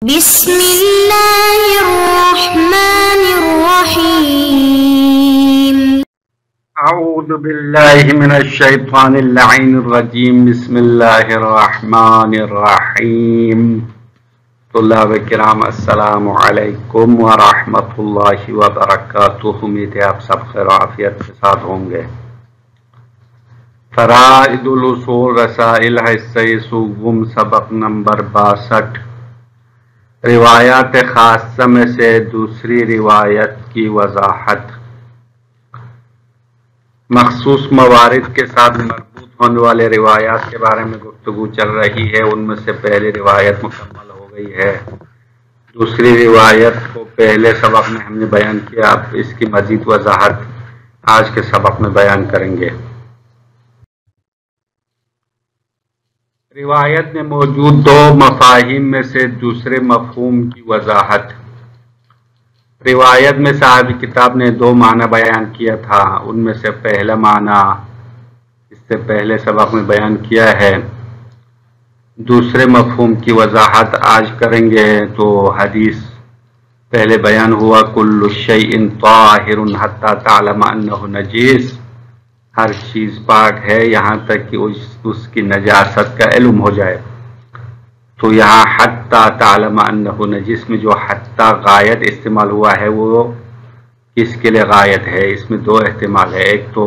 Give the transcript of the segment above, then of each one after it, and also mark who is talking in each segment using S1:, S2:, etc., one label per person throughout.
S1: بسم اللہ الرحمن الرحیم
S2: اعوذ باللہ من الشیطان اللعین الرجیم بسم اللہ الرحمن الرحیم طلاب کرام السلام علیکم ورحمۃ اللہ وبرکاتہ۔ امید ہے آپ سب خیر و عافیت کے ساتھ ہوں گے۔ فرائض الاصول رسائل حصہ سوم سبق نمبر 62، روایات خاصہ میں سے دوسری روایت کی وضاحت۔ مخصوص موارد کے ساتھ مربوط ہونے والے روایات کے بارے میں گفتگو چل رہی ہے۔ ان میں سے پہلی روایت مکمل ہو گئی ہے، دوسری روایت کو پہلے سبق میں ہم نے بیان کیا، اب اس کی مزید وضاحت آج کے سبق میں بیان کریں گے۔ روایت میں موجود دو مفاہیم میں سے دوسرے مفہوم کی وضاحت۔ روایت میں صاحب کتاب نے دو معنی بیان کیا تھا، ان میں سے پہلا معنی اس سے پہلے سبق میں بیان کیا ہے، دوسرے مفہوم کی وضاحت آج کریں گے۔ تو حدیث پہلے بیان ہوا، کل شیء طاہر حتی تعلم انہ نجیس، ہر چیز پاک ہے یہاں تک کہ اس کی نجاست کا علم ہو جائے۔ تو یہاں حتی تعلم انہ نجیس میں جو حتی غایت استعمال ہوا ہے وہ کس کے لیے غایت ہے؟ اس میں دو احتمال ہے، ایک تو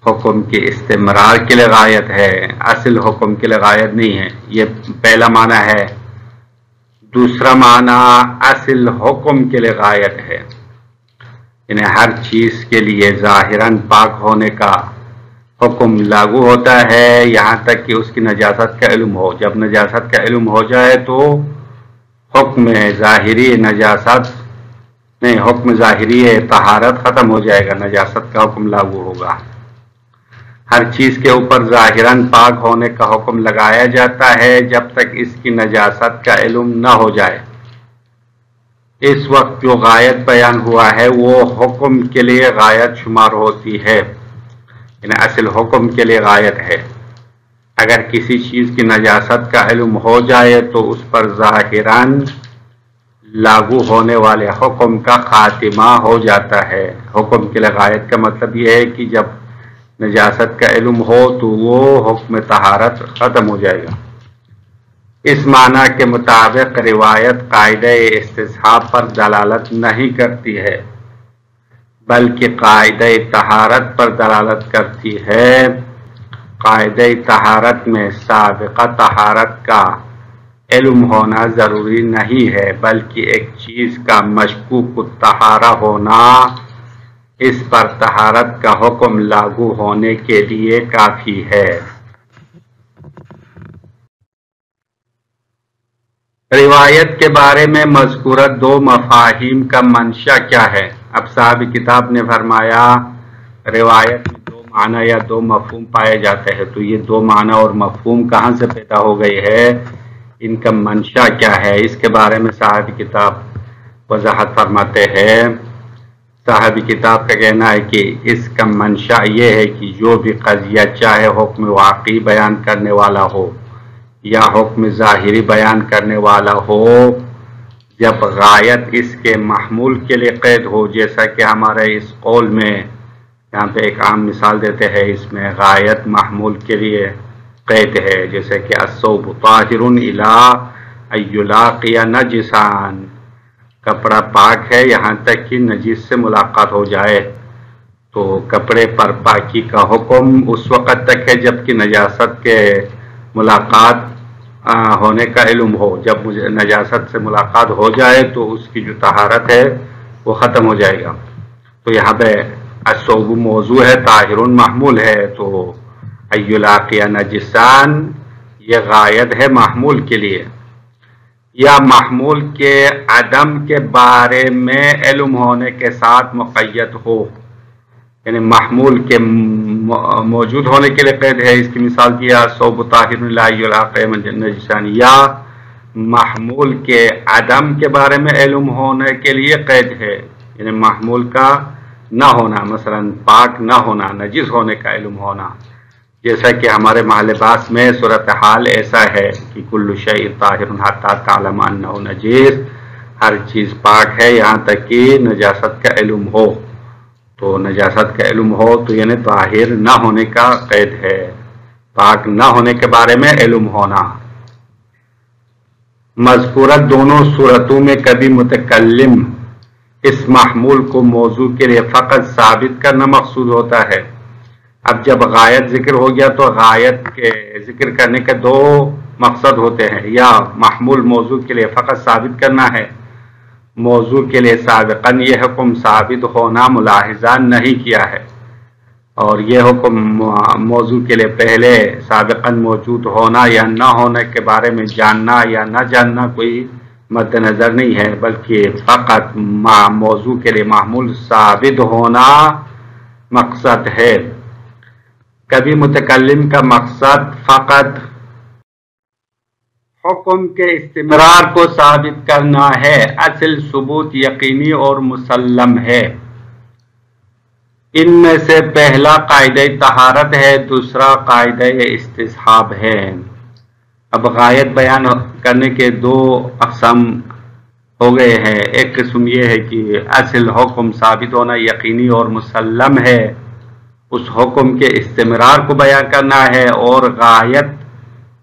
S2: حکم کے استمرار کے لیے غایت ہے، اصل حکم کے لیے غایت نہیں ہے، یہ پہلا معنی ہے۔ دوسرا معنی اصل حکم کے لیے غایت ہے، یعنی ہر چیز کے لیے ظاہراً پاک ہونے کا حکم لاگو ہوتا ہے یہاں تک کہ اس کی نجاست کا علم ہو۔ جب نجاست کا علم ہو جائے تو حکم ظاہری نجاست نہیں، حکم ظاہری طہارت ختم ہو جائے گا، نجاست کا حکم لاگو ہوگا۔ ہر چیز کے اوپر ظاہراً پاک ہونے کا حکم لگایا جاتا ہے جب تک اس کی نجاست کا علم نہ ہو جائے۔ اس وقت جو غایت بیان ہوا ہے وہ حکم کے لیے غایت شمار ہوتی ہے، یعنی اصل حکم کے لیے غایت ہے۔ اگر کسی چیز کی نجاست کا علم ہو جائے تو اس پر ظاہراً لاگو ہونے والے حکم کا خاتمہ ہو جاتا ہے۔ حکم کے لیے غایت کا مطلب یہ ہے کہ جب نجاست کا علم ہو تو وہ حکم طہارت ختم ہو جائے گا۔ اس معنی کے مطابق روایت قاعدہ استصحاب پر دلالت نہیں کرتی ہے بلکہ قاعدہ طہارت پر دلالت کرتی ہے۔ قاعدہ طہارت میں سابقہ طہارت کا علم ہونا ضروری نہیں ہے بلکہ ایک چیز کا مشکوک الطہارہ ہونا اس پر طہارت کا حکم لاگو ہونے کے لیے کافی ہے۔ روایت کے بارے میں مذکورہ دو مفاہیم کا منشا کیا ہے؟ اب صاحب کتاب نے فرمایا روایت میں دو معنی یا دو مفہوم پائے جاتے ہیں، تو یہ دو معنی اور مفہوم کہاں سے پیدا ہو گئی ہے، ان کا منشا کیا ہے، اس کے بارے میں صاحب کتاب وضاحت فرماتے ہیں۔ صاحب کتاب کا کہنا ہے کہ اس کا منشا یہ ہے کہ جو بھی قضیہ چاہے حکم واقعی بیان کرنے والا ہو یا حکم ظاہری بیان کرنے والا ہو، جب غایت اس کے محمول کے لیے قید ہو، جیسا کہ ہمارے اس قول میں یہاں پہ ایک عام مثال دیتے ہیں، اس میں غایت محمول کے لیے قید ہے، جیسے کہ الثوب طاہر الی ان یلاقی نجسان، کپڑا پاک ہے یہاں تک کہ نجس سے ملاقات ہو جائے۔ تو کپڑے پر پاکی کا حکم اس وقت تک ہے جب کہ نجاست کے ملاقات ہونے کا علم ہو۔ جب نجاست سے ملاقات ہو جائے تو اس کی جو طہارت ہے وہ ختم ہو جائے گا۔ تو یہاں پہ الثوب موضوع ہے، طاہر محمول ہے، تو ان یلاقی نجسان یہ غایت ہے محمول کے لیے، یا محمول کے عدم کے بارے میں علم ہونے کے ساتھ مقید ہو، یعنی محمول کے موجود ہونے کے لیے قید ہے، اس کی مثال دیا ثوب طاہر لا یلاقی نجسان، یا محمول کے عدم کے بارے میں علم ہونے کے لیے قید ہے، یعنی محمول کا نہ ہونا، مثلا پاک نہ ہونا، نجس ہونے کا علم ہونا، جیسا کہ ہمارے محل باس میں صورتحال ایسا ہے کہ کل شیء طاہر حتی تعلم انہ نجیس، ہر چیز پاک ہے یہاں تک کہ نجاست کا علم ہو. تو نجاست کا علم ہو تو یعنی طاہر نہ ہونے کا قید ہے، پاک نہ ہونے کے بارے میں علم ہونا. مذکورہ دونوں صورتوں میں کبھی متکلم اس محمول کو موضوع کے لیے فقط ثابت کرنا مقصود ہوتا ہے. اب جب غایت ذکر ہو گیا تو غایت کے ذکر کرنے کے دو مقصد ہوتے ہیں، یا محمول موضوع کے لیے فقط ثابت کرنا ہے. موضوع کے لیے سابقاً یہ حکم ثابت ہونا ملاحظہ نہیں کیا ہے، اور یہ حکم موضوع کے لیے پہلے سابقاً موجود ہونا یا نہ ہونے کے بارے میں جاننا یا نہ جاننا کوئی مد نظر نہیں ہے، بلکہ فقط موضوع کے لیے محمول ثابت ہونا مقصد ہے. کبھی متکلم کا مقصد فقط حکم کے استمرار کو ثابت کرنا ہے. اصل ثبوت یقینی اور مسلم ہے. ان میں سے پہلا قاعدہ طہارت ہے، دوسرا قاعدہ استصحاب ہے. اب غایت بیان کرنے کے دو اقسام ہو گئے ہیں. ایک قسم یہ ہے کہ اصل حکم ثابت ہونا یقینی اور مسلم ہے، اس حکم کے استمرار کو بیان کرنا ہے، اور غایت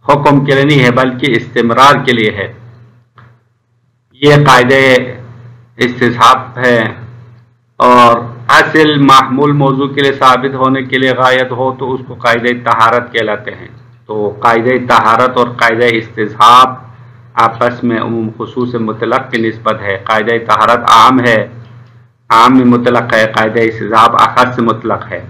S2: حکم کے لیے نہیں ہے بلکہ استمرار کے لیے ہے. یہ قاعدہ استصحاب ہے. اور اصل محمول موضوع کے لیے ثابت ہونے کے لیے غایت ہو تو اس کو قاعدہ طہارت کہلاتے ہیں. تو قاعدہ طہارت اور قاعدہ استصحاب آپس میں عموم خصوص مطلق کی نسبت ہے. قاعدہ طہارت عام ہے، عام میں مطلق ہے. قاعدہ استصحاب اخص مطلق ہے.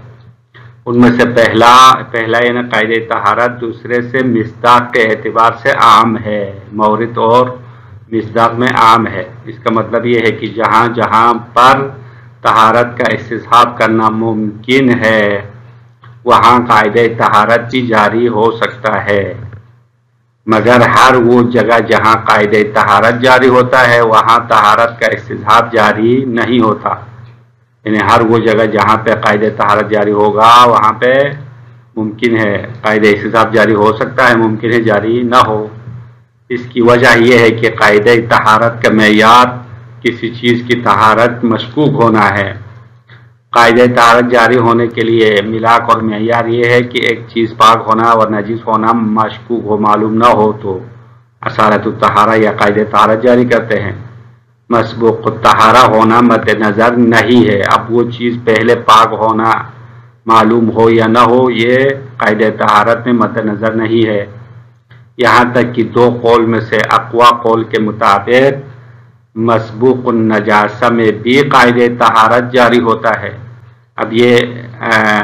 S2: ان میں سے پہلا یعنی قاعدہ طہارت دوسرے سے مصداق کے اعتبار سے عام ہے، مورد اور مصداق میں عام ہے. اس کا مطلب یہ ہے کہ جہاں جہاں پر طہارت کا استصحاب کرنا ممکن ہے وہاں قاعدہ طہارت بھی جاری ہو سکتا ہے، مگر ہر وہ جگہ جہاں قاعدہ طہارت جاری ہوتا ہے وہاں طہارت کا استصحاب جاری نہیں ہوتا. یعنی ہر وہ جگہ جہاں پہ قاعدہ طہارت جاری ہوگا وہاں پہ ممکن ہے قاعدہ استصحاب جاری ہو سکتا ہے، ممکن ہے جاری نہ ہو. اس کی وجہ یہ ہے کہ قاعدہ طہارت کا معیار کسی چیز کی طہارت مشکوک ہونا ہے. قاعدہ طہارت جاری ہونے کے لیے ملاک اور معیار یہ ہے کہ ایک چیز پاک ہونا اور نجیس ہونا مشکوک ہو، معلوم نہ ہو تو اصالت الطہارہ یا قاعدہ طہارت جاری کرتے ہیں. مسبوق الطہارہ ہونا مد نظر نہیں ہے. اب وہ چیز پہلے پاک ہونا معلوم ہو یا نہ ہو یہ قاعدہ طہارت میں مد نظر نہیں ہے. یہاں تک کہ دو قول میں سے اقوی قول کے مطابق مسبوق النجاسہ میں بھی قاعدہ طہارت جاری ہوتا ہے. اب یہ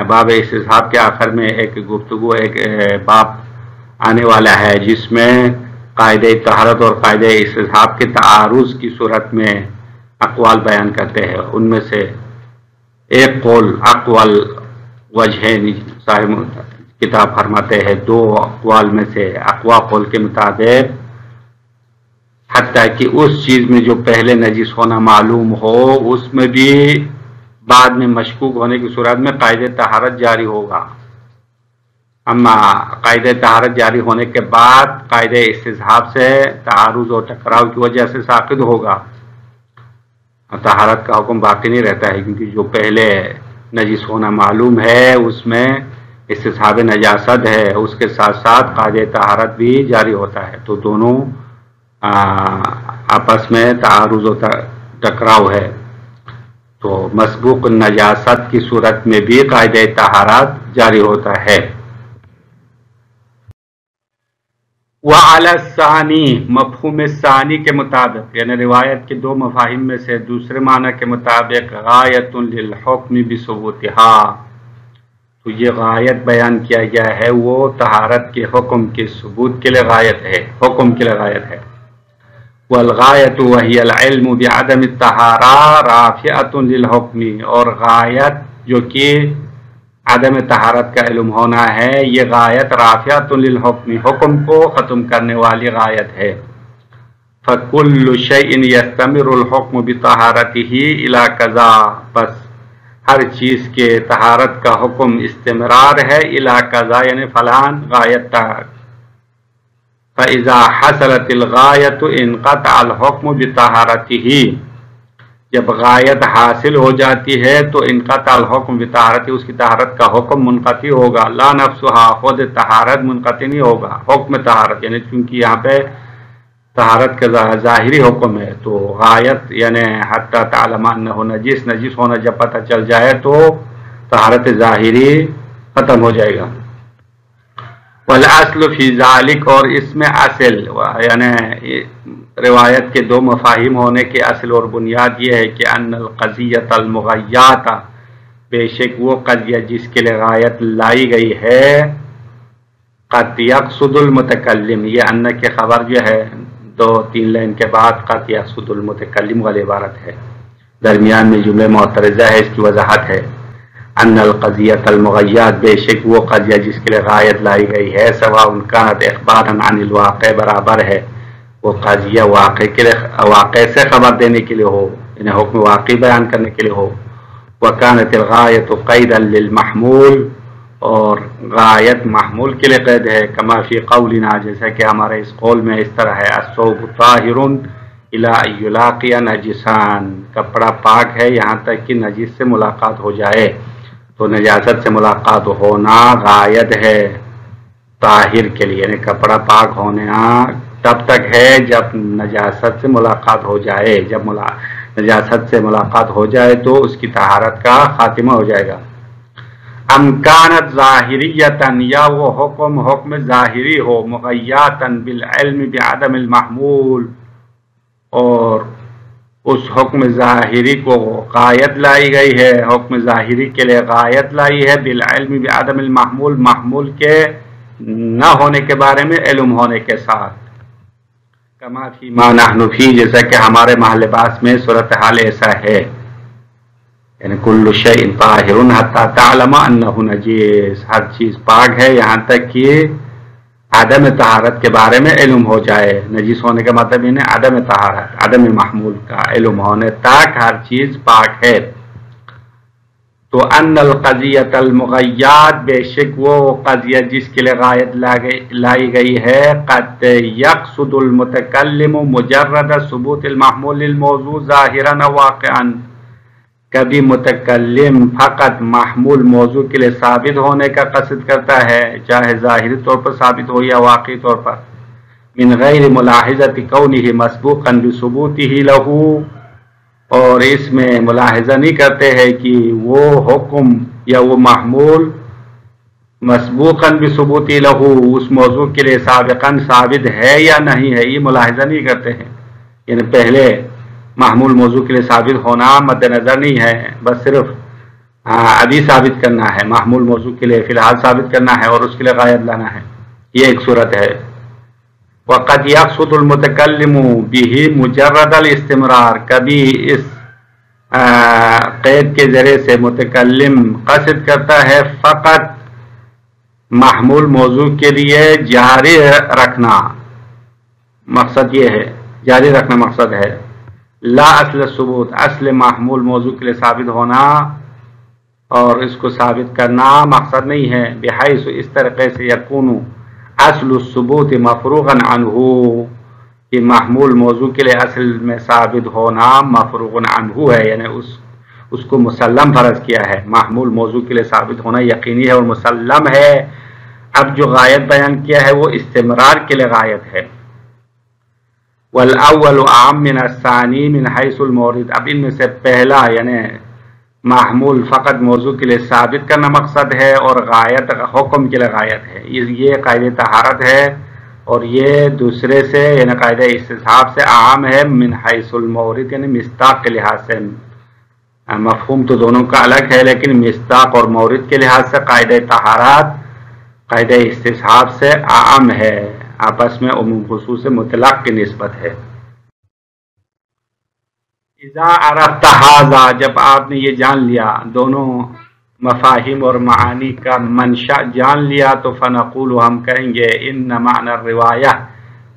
S2: باب استصحاب کے آخر میں ایک گفتگو ایک باب آنے والا ہے جس میں قاعدہ طہارت اور قاعدہ استصحاب کے تعارض کی صورت میں اقوال بیان کرتے ہیں. ان میں سے ایک قول اقوال وجہین صاحب کتاب فرماتے ہیں، دو اقوال میں سے اقوی قول کے مطابق حتیٰ کہ اس چیز میں جو پہلے نجس ہونا معلوم ہو اس میں بھی بعد میں مشکوک ہونے کی صورت میں قاعدہ طہارت جاری ہوگا. اما قاعدہ طہارت جاری ہونے کے بعد قاعدہ استصحاب سے تعارض اور ٹکراؤ کی وجہ سے ساقط ہوگا. طہارت کا حکم باقی نہیں رہتا ہے کیونکہ جو پہلے نجس ہونا معلوم ہے اس میں استصحاب نجاست ہے، اس کے ساتھ ساتھ قاعدہ طہارت بھی جاری ہوتا ہے. تو دونوں آپس میں تعارض و ٹکراؤ ہے. تو مسبوق نجاست کی صورت میں بھی قاعدہ طہارت جاری ہوتا ہے. وعلی الثانی مفہوم ثانی کے مطابق یعنی روایت کے دو مفاہیم میں سے دوسرے معنی کے مطابق غایت للحکم بثبوتہا، تو یہ غایت بیان کیا گیا ہے وہ طہارت کے حکم کے ثبوت کے لیے غایت ہے، حکم کے لیے غایت ہے. والغایت وہی العلم بعدم الطہارہ رافعۃ للحکم، اور غایت جو کہ عدم طہارت کا علم ہونا ہے یہ غایت رافعۃ للحکم، حکم کو ختم کرنے والی غایت ہے. فکل شیء یستمر الحکم بطہارتہ الی قضا، بس ہر چیز کے طہارت کا حکم استمرار ہے الی قضا یعنی فلان غایت تک. فَإِذَا حَصَلَتِ الْغَایَةُ انقطع الْحُکْمُ بِطَہارَتِهِ، جب غایت حاصل ہو جاتی ہے تو انقطع الحکم بطہارتہ، اس کی طہارت کا حکم منقطع ہوگا. لا نفسها، خود طہارت منقطع نہیں ہوگا. حکم طہارت یعنی چونکہ یہاں پہ طہارت کا ظاہری حکم ہے تو غایت یعنی حتی تعلم انہ نجس ہونا جب پتہ چل جائے تو طہارت ظاہری ختم ہو جائے گا. والاصل فی ذالک، اور اس میں اصل یعنی روایت کے دو مفاہیم ہونے کے اصل اور بنیاد یہ ہے کہ ان القضیۃ المغیات، بے شک وہ قضیہ جس کے لیے غایت لائی گئی ہے، قد یقصد المتکلم، یہ ان کے خبر جو ہے 2-3 لائن کے بعد قد یقصد المتکلم والی عبارت ہے، درمیان میں جملے معترضہ ہے، اس کی وضاحت ہے. ان القضیۃ المغیات، بے شک وہ قضیہ جس کے لیے غایت لائی گئی ہے، سواء کانت اخبارا عن الواقع، برابر ہے وہ قضیہ واقع سے خبر دینے کے لیے ہو، یعنی حکم واقعی بیان کرنے کے لیے ہو. وکانت الغایۃ قیدا للمحمول، اور غایت محمول کے لیے قید ہے. کما فی قولنا، جیسا کہ ہمارے اس قول میں اس طرح ہے، الثوب طاہر الی ان یلاقی نجسان، کپڑا پاک ہے یہاں تک کہ نجس سے ملاقات ہو جائے. تو نجاست سے ملاقات ہونا غایت ہے طاہر کے لیے، یعنی کپڑا پاک ہونا تب تک ہے جب نجاست سے ملاقات ہو جائے. جب نجاست سے ملاقات ہو جائے تو اس کی طہارت کا خاتمہ ہو جائے گا. امکانت ظاہریتاً، یا وہ حکم ظاہری ہو، مغیاتاً بالعلم بعدم المحمول، اور اس حکم ظاہری کو غایت لائی گئی ہے، حکم ظاہری کے لیے غایت لائی ہے بالعلم بعدم المحمول، محمول کے نہ ہونے کے بارے میں علم ہونے کے ساتھ. کما فی ما نحن فی، جیسا کہ ہمارے محل باس میں صورتحال ایسا ہے، یعنی کل شیء طاہر حتی تعلم انہ نجس، ہر چیز پاک ہے یہاں تک کہ عدم طہارت کے بارے میں علم ہو جائے. نجس ہونے کا مطلب یعنی عدم طہارت، عدم محمول کا علم ہونے تک ہر چیز پاک ہے. تو ان القضیۃ المغیات، بے شک وہ قضیہ جس کے لیے غایت لائی گئی ہے، قد یقصد المتکلم مجرد ثبوت المحمول للموضوع ظاہرا واقعا، کبھی متکلم فقط محمول موضوع کے لیے ثابت ہونے کا قصد کرتا ہے، چاہے ظاہری طور پر ثابت ہو یا واقعی طور پر، من غیر ملاحظۃ کونہ مسبوقا بثبوتہ لہ، اور اس میں ملاحظہ نہیں کرتے ہیں کہ وہ حکم یا وہ محمول مسبوقا بثبوتہ لہ اس موضوع کے لیے سابقاً ثابت ہے یا نہیں ہے، یہ ملاحظہ نہیں کرتے ہیں. یعنی پہلے محمول موضوع کے لیے ثابت ہونا مد نظر نہیں ہے، بس صرف ابھی ثابت کرنا ہے، محمول موضوع کے لیے فی الحال ثابت کرنا ہے اور اس کے لیے غایت لانا ہے. یہ ایک صورت ہے. وقد یقصد المتکلم بہ مجرد الاستمرار، کبھی اس قید کے ذریعے سے متکلم قصد کرتا ہے فقط محمول موضوع کے لیے جاری رکھنا، مقصد یہ ہے، جاری رکھنا مقصد ہے. لا اصل ثبوت، اصل محمول موضوع کے لیے ثابت ہونا اور اس کو ثابت کرنا مقصد نہیں ہے. بحیث، اس طریقے سے یکون اصل الثبوت مفروغا عنہ، کہ محمول موضوع کے لیے اصل میں ثابت ہونا مفروغ عنہ ہے، یعنی اس کو مسلم فرض کیا ہے. محمول موضوع کے لیے ثابت ہونا یقینی ہے اور مسلم ہے. اب جو غایت بیان کیا ہے وہ استمرار کے لیے غایت ہے. والاول عام من الثانی من حیث المورد، اب ان میں سے پہلا یعنی محمول فقط موضوع کے لیے ثابت کرنا مقصد ہے اور غایت حکم کے لیے غایت ہے. یہ قاعدہ طہارت ہے اور یہ دوسرے سے یعنی قاعدہ استصحاب سے عام ہے. من حیث المورد یعنی مصداق کے لحاظ سے، مفہوم تو دونوں کا الگ ہے لیکن مصداق اور مورد کے لحاظ سے قاعدہ طہارت قاعدہ استصحاب سے عام ہے، آپس میں عموم خصوص مطلق کی نسبت ہے. اذا عرفت ھذا، جب آپ نے یہ جان لیا، دونوں مفاہیم اور معانی کا منشأ جان لیا، تو فنقول، ہم کہیں گے، ان معنی الروایہ،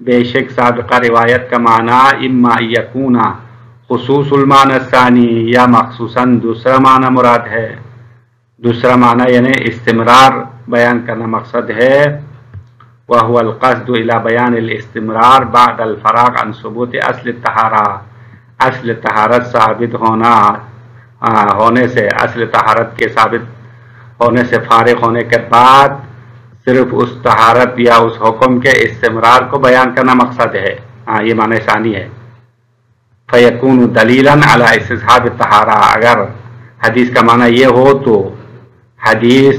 S2: بے شک سابقہ روایت کا معنی اما یکونا خصوص المعنی الثانی یا مخصوصاً دوسرا معنی مراد ہے. دوسرا معنی یعنی استمرار بیان کرنا مقصد ہے. وهو القصد الى بیان الاستمرار بعد الفراغ عن ثبوت اصل الطہارہ. اصل طہارت ثابت ہونے سے اصل طہارت کے ثابت ہونے سے فارغ ہونے کے بعد صرف اس طہارت یا اس حکم کے استمرار کو بیان کرنا مقصد ہے. یہ معنی ثانی ہے. فیکون دلیلا علی استصحاب الطہارہ. اگر حدیث کا معنی یہ ہو تو حدیث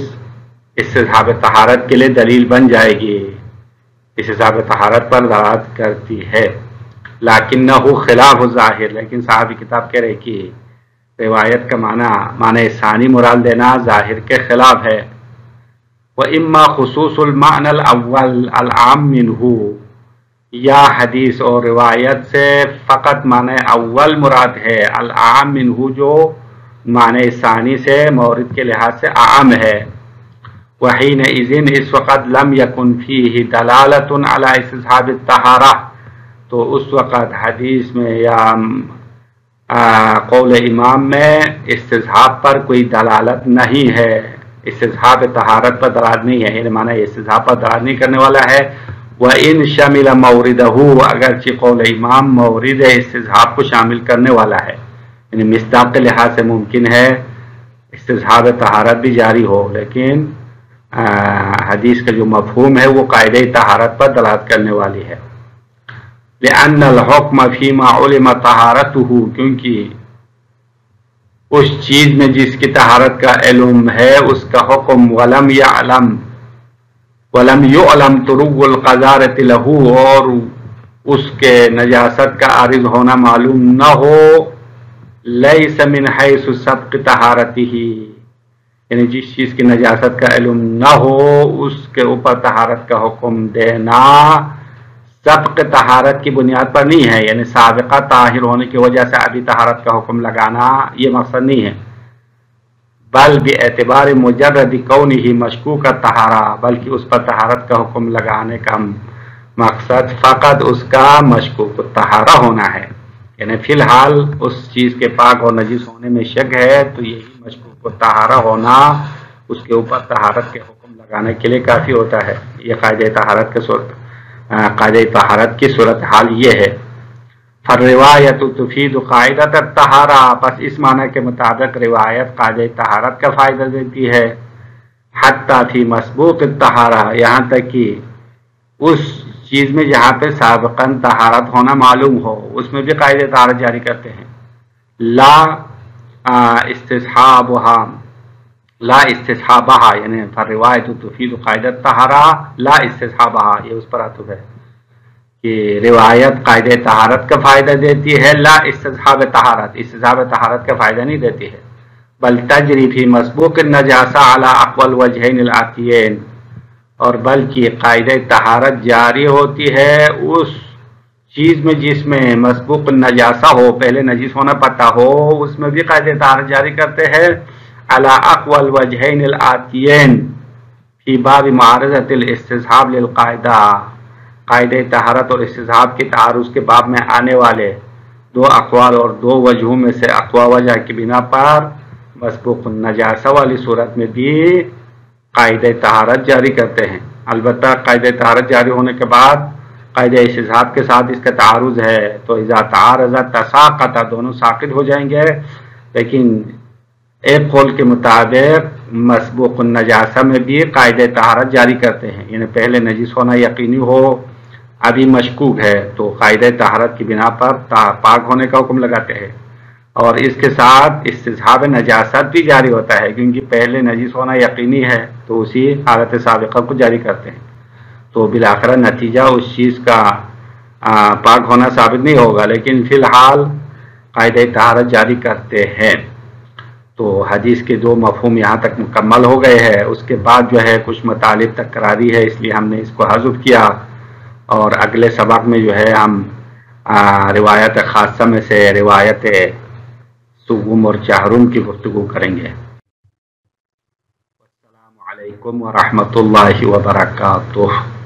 S2: استصحاب طہارت کے لیے دلیل بن جائے گی، استصحاب طہارت پر دلالت کرتی ہے. لیکنہ خلاف ظاہر. لیکن صاحب کتاب کہہ رہے کہ روایت کا معنی ثانی مراد دینا ظاہر کے خلاف ہے. وَإِمَّا خُصُوصُ الْمَعْنَى الْأَوَّلِ الْعَامِ مِنْهُ. یا حدیث اور روایت سے فقط معنی اول مراد ہے، العام منہ جو معنی ثانی سے مورد کے لحاظ سے عام ہے. وحینئذ اس وقت لم یکن فیہ دلالۃ علی استصحاب الطہارہ. تو اس وقت حدیث میں یا قول امام میں استصحاب پر کوئی دلالت نہیں ہے، استصحاب طہارت پر دلالت نہیں ہے، یعنی معنی استصحاب پر دلالت نہیں کرنے والا ہے. وَإِن شَمِلَ مَوْرِدَهُ. اگرچہ قول امام مورد استصحاب کو شامل کرنے والا ہے، یعنی مصداق کے لحاظ سے ممکن ہے استصحاب طہارت بھی جاری ہو، لیکن حدیث کا جو مفہوم ہے وہ قاعدہ طہارت پر دلالت کرنے والی ہے. لأن الحکم فیما علم طہارتہ. کیونکہ اس چیز میں جس کی طہارت کا علم ہے اس کا حکم ولم یعلم طرق القذارۃ لہ. اور اس کے نجاست کا عارض ہونا معلوم نہ ہو. لیس من حیث سبق طہارتہ. یعنی جس چیز کی نجاست کا علم نہ ہو اس کے اوپر طہارت کا حکم دینا سبق طہارت کی بنیاد پر نہیں ہے، یعنی سابقہ طاہر ہونے کی وجہ سے ابھی طہارت کا حکم لگانا یہ مقصد نہیں ہے. بل باعتبار مجرد کونہ مشکوک الطہارہ. بلکہ اس پر طہارت کا حکم لگانے کا مقصد فقط اس کا مشکوک الطہارہ ہونا ہے، یعنی فی الحال اس چیز کے پاک اور نجس ہونے میں شک ہے تو یہی مشکوک الطہارہ ہونا اس کے اوپر طہارت کے حکم لگانے کے لیے کافی ہوتا ہے. یہ قاعدہ طہارت کی صورتحال یہ ہے. فالروایت تفید قاعدۃ الطہارہ. پس اس معنی کے مطابق روایت قاعدہ طہارت کا فائدہ دیتی ہے. حتی فی مسبوق الطہارہ. یہاں تک کہ اس چیز میں جہاں پہ سابقاً طہارت ہونا معلوم ہو اس میں بھی قاعدہ طہارت جاری کرتے ہیں. لا استصحابہا یعنی فالروایت تفید قاعدۃ الطہارہ لا استصحابہا. یہ اس پر عطف ہے کہ روایت قاعدہ طہارت کا فائدہ دیتی ہے، لا استصحاب طہارت، استصحاب طہارت کا فائدہ نہیں دیتی ہے. بل تجری فی مسبوق النجاسہ علی اقوى الوجہین الآتیین. اور بلکہ قاعدہ طہارت جاری ہوتی ہے اس چیز میں جس میں مسبوق النجاسہ ہو، پہلے نجس ہونا پتہ ہو، اس میں بھی قاعدہ طہارت جاری کرتے ہیں. علی اقوى الوجہین الآتیین فی باب معارضۃ الاستصحاب للقاعدہ. قاعدہ طہارت اور استصحاب کی تعارض کے باب میں آنے والے دو اقوال اور دو وجہوں میں سے اقوا وجہ کی بنا پر مسبوق النجاسہ والی صورت میں بھی قاعدہ طہارت جاری کرتے ہیں. البتہ قاعدہ طہارت جاری ہونے کے بعد قاعدہ استصحاب کے ساتھ اس کا تعارض ہے تو اذا تعارض تساقط، دونوں ساقط ہو جائیں گے. لیکن ایک قول کے مطابق مسبوق النجاسہ میں بھی قاعدہ طہارت جاری کرتے ہیں، یعنی پہلے نجس ہونا یقینی ہو، ابھی مشکوک ہے تو قاعدہ طہارت کی بنا پر پاک ہونے کا حکم لگاتے ہیں. اور اس کے ساتھ استصحاب نجاست بھی جاری ہوتا ہے کیونکہ پہلے نجس ہونا یقینی ہے تو اسی حالت سابقہ کو جاری کرتے ہیں. تو بالآخر نتیجہ اس چیز کا پاک ہونا ثابت نہیں ہوگا، لیکن فی الحال قاعدہ طہارت جاری کرتے ہیں. تو حدیث کے دو مفہوم یہاں تک مکمل ہو گئے ہیں. اس کے بعد جو ہے کچھ مطالب تکراری ہے، اس لیے ہم نے اس کو حذف کیا اور اگلے سبق میں جو ہے ہم روایت خاصہ میں سے روایت سوم اور چہرم کی گفتگو کریں گے. السلام علیکم ورحمۃ اللہ وبرکاتہ.